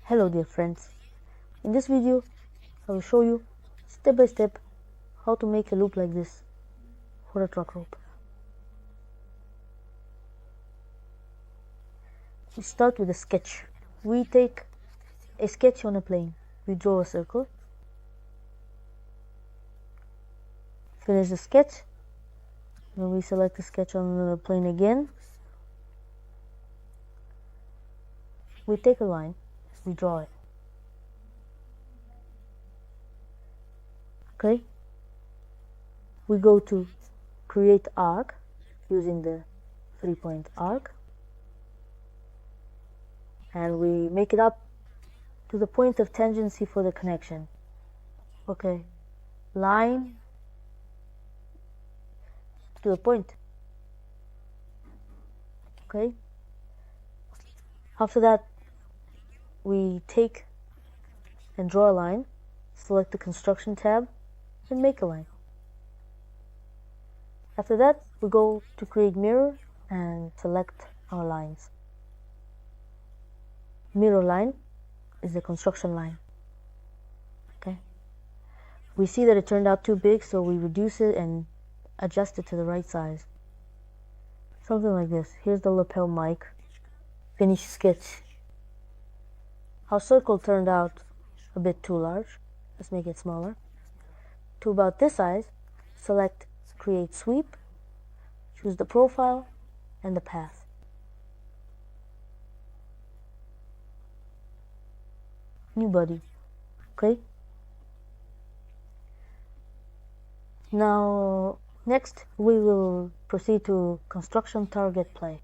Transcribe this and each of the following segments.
Hello dear friends, in this video I will show you step by step how to make a loop like this for a truck rope. We start with a sketch. We take a sketch on a plane. We draw a circle, finish the sketch, then we select the sketch on the plane again. We take a line, we draw it. Okay, we go to create arc using the 3-point arc, and we make it up to the point of tangency for the connection. Okay, line to the point. Okay, after that we take and draw a line, select the construction tab and make a line. After that we go to create mirror and select our lines. Mirror line is the construction line. Okay, we see that it turned out too big, so we reduce it and adjust it to the right size. Something like this. Here's the lapel mic. Finish sketch. Our circle turned out a bit too large. Let's make it smaller. To about this size, select create sweep, choose the profile and the path. New body. Okay. Now next we will proceed to construction target play.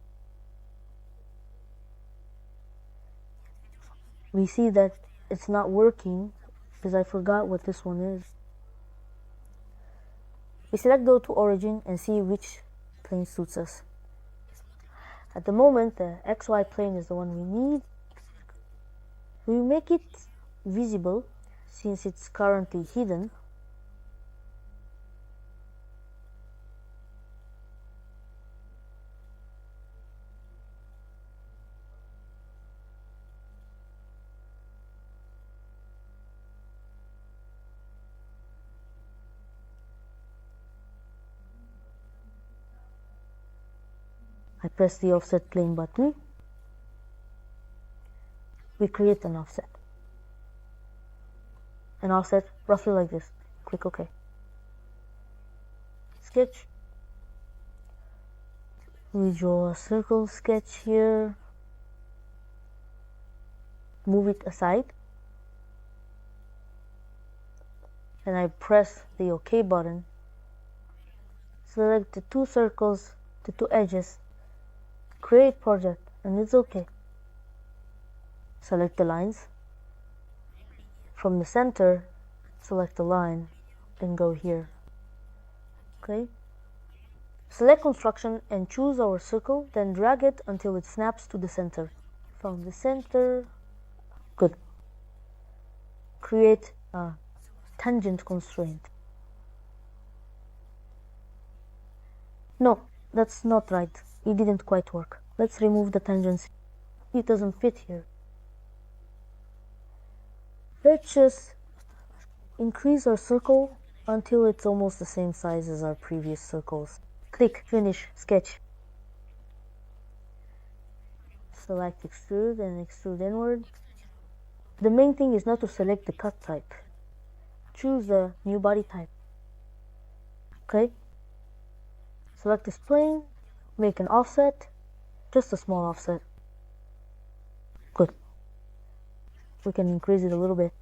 We see that it's not working because I forgot what this one is. We select go to origin and see which plane suits us. At the moment the XY plane is the one we need. We make it visible since it's currently hidden. I press the offset plane button. We create an offset. An offset roughly like this. Click OK. Sketch. We draw a circle sketch here. Move it aside. And I press the OK button. Select the two circles, the two edges. Create project, and it's okay. Select the lines. From the center, select the line and go here. Okay. Select construction and choose our circle, then drag it until it snaps to the center. From the center, good. Create a tangent constraint. No, that's not right. It didn't quite work. Let's remove the tangency. It doesn't fit here. Let's just increase our circle until it's almost the same size as our previous circles. Click Finish Sketch. Select Extrude and extrude inward. The main thing is not to select the cut type. Choose the new body type. Okay. Select this plane. Make an offset, just a small offset. Good. We can increase it a little bit.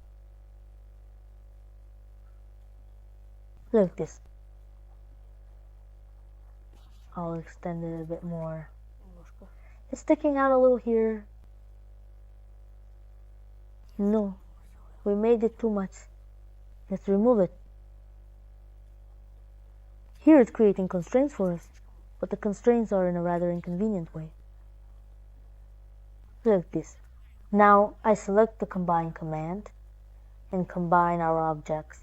Like this. I'll extend it a bit more. It's sticking out a little here. No, we made it too much. Let's remove it. Here it's creating constraints for us, but the constraints are in a rather inconvenient way. Like this. Now I select the combine command and combine our objects.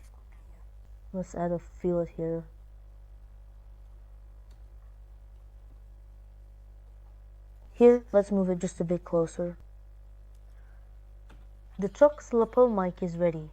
Let's add a fillet here. Here, let's move it just a bit closer. The Trox lapel mic is ready.